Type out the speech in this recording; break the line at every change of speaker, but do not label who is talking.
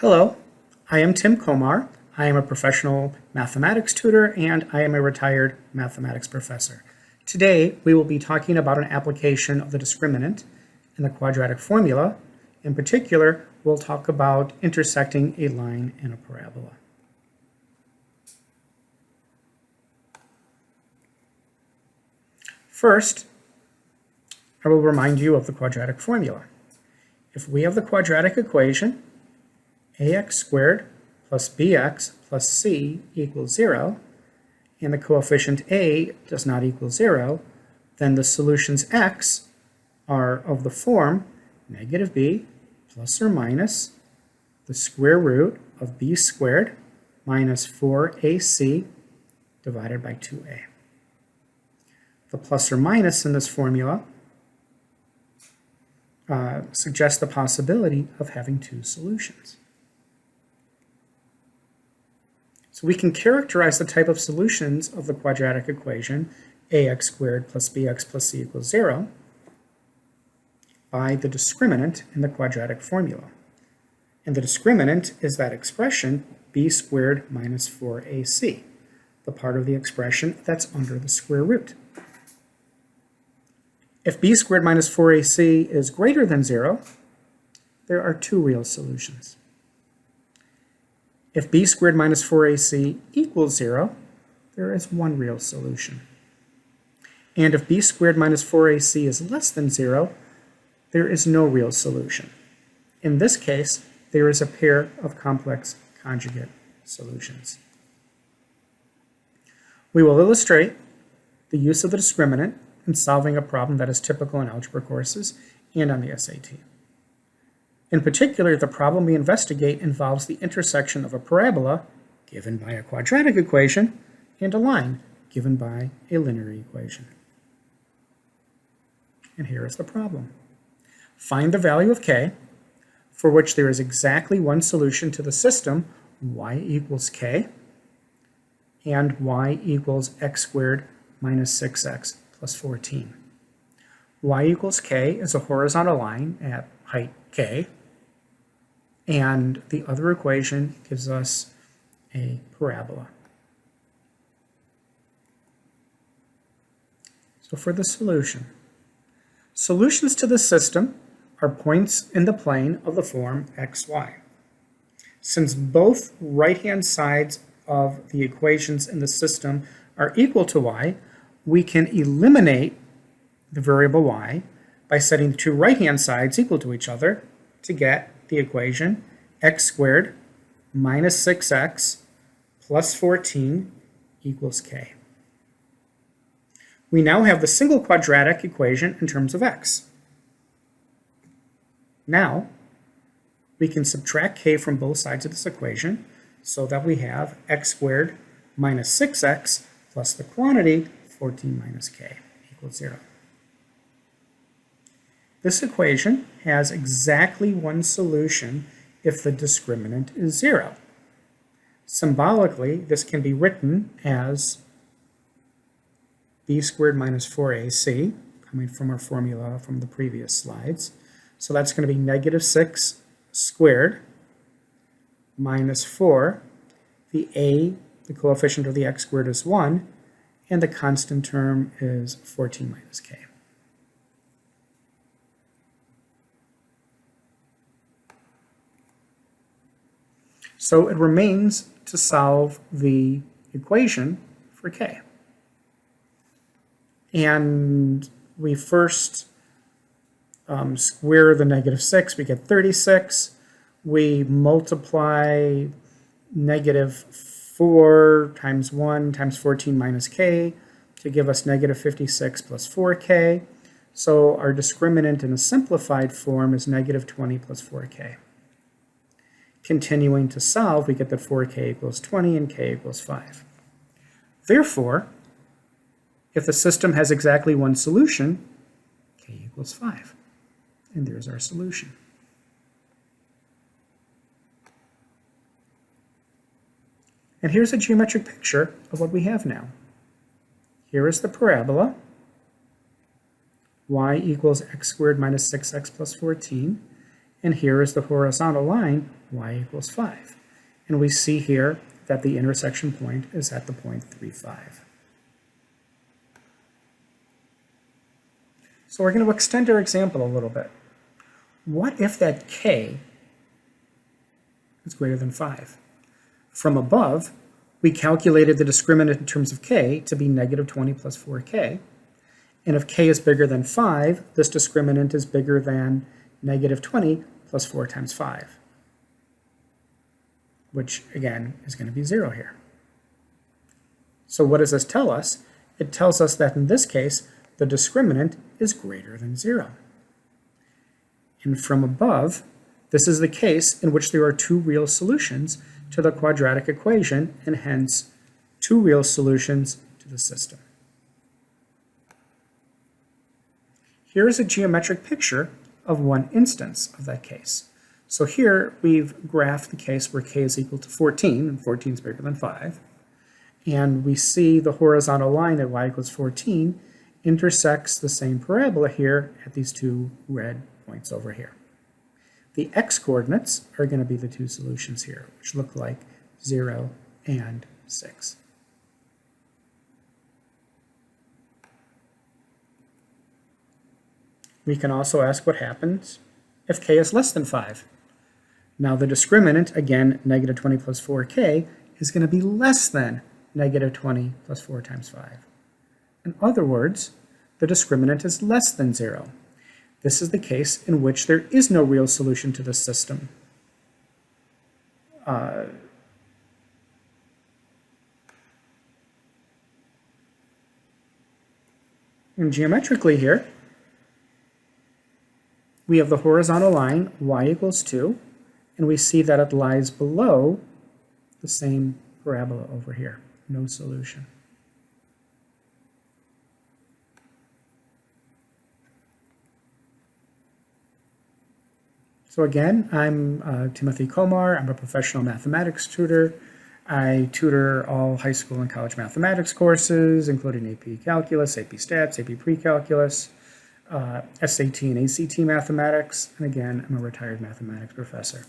Hello, I am Tim Komar. I am a professional mathematics tutor and I am a retired mathematics professor. Today we will be talking about an application of the discriminant in the quadratic formula. In particular, we'll talk about intersecting a line in a parabola. First, I will remind you of the quadratic formula. If we have the quadratic equation, ax squared plus bx plus c equals 0, and the coefficient a does not equal 0, then the solutions x are of the form negative b plus or minus the square root of b squared minus 4ac divided by 2a. The plus or minus in this formula suggests the possibility of having two solutions. So we can characterize the type of solutions of the quadratic equation ax squared plus bx plus c equals 0 by the discriminant in the quadratic formula. And the discriminant is that expression b squared minus 4ac, the part of the expression that's under the square root. If b squared minus 4ac is greater than 0, there are two real solutions. If b squared minus 4ac equals 0, there is one real solution. And if b squared minus 4ac is less than 0, there is no real solution. In this case, there is a pair of complex conjugate solutions. We will illustrate the use of the discriminant in solving a problem that is typical in algebra courses and on the SAT. In particular, the problem we investigate involves the intersection of a parabola, given by a quadratic equation, and a line, given by a linear equation. And here is the problem. Find the value of k, for which there is exactly one solution to the system, y equals k, and y equals x squared minus 6x plus 14. Y equals k is a horizontal line at height k, and the other equation gives us a parabola. So for the solution, solutions to the system are points in the plane of the form xy. Since both right-hand sides of the equations in the system are equal to y, we can eliminate the variable y by setting the two right-hand sides equal to each other to get the equation x squared minus 6x plus 14 equals k. We now have the single quadratic equation in terms of x. Now, we can subtract k from both sides of this equation so that we have x squared minus 6x plus the quantity 14 minus k equals 0. This equation has exactly one solution if the discriminant is 0. Symbolically, this can be written as b squared minus 4ac, coming from our formula from the previous slides. So that's going to be negative 6 squared minus 4. The coefficient of the x squared is 1, and the constant term is 14 minus k. So it remains to solve the equation for k. And we first square the negative 6, we get 36. We multiply negative 4 times 1 times 14 minus k to give us negative 56 plus 4k. So our discriminant in a simplified form is negative 20 plus 4k. Continuing to solve, we get that 4k equals 20 and k equals 5. Therefore, if the system has exactly one solution, k equals 5. And there's our solution. And here's a geometric picture of what we have now. Here is the parabola. Y equals x squared minus 6x plus 14. and here is the horizontal line, y equals 5. And we see here that the intersection point is at the point 3, 5. So we're going to extend our example a little bit. What if that k is greater than 5? From above, we calculated the discriminant in terms of k to be negative 20 plus 4k. And if k is bigger than 5, this discriminant is bigger than negative 20 plus 4 times 5, which again is going to be 0 here. So what does this tell us? It tells us that in this case, the discriminant is greater than 0. And from above, this is the case in which there are two real solutions to the quadratic equation, and hence two real solutions to the system. Here is a geometric picture of one instance of that case. So here we've graphed the case where k is equal to 14, and 14 is bigger than 5. And we see the horizontal line at y equals 14 intersects the same parabola here at these two red points over here. The x-coordinates are going to be the two solutions here, which look like 0 and 6. We can also ask what happens if k is less than 5. Now the discriminant, again, negative 20 plus 4k, is going to be less than negative 20 plus 4 times 5. In other words, the discriminant is less than 0. This is the case in which there is no real solution to the system. And geometrically here, we have the horizontal line, y equals 2, and we see that it lies below the same parabola over here. No solution. So again, I'm Timothy Komar. I'm a professional mathematics tutor. I tutor all high school and college mathematics courses, including AP Calculus, AP Stats, AP Pre-Calculus, SAT and ACT mathematics, and again, I'm a retired mathematics professor.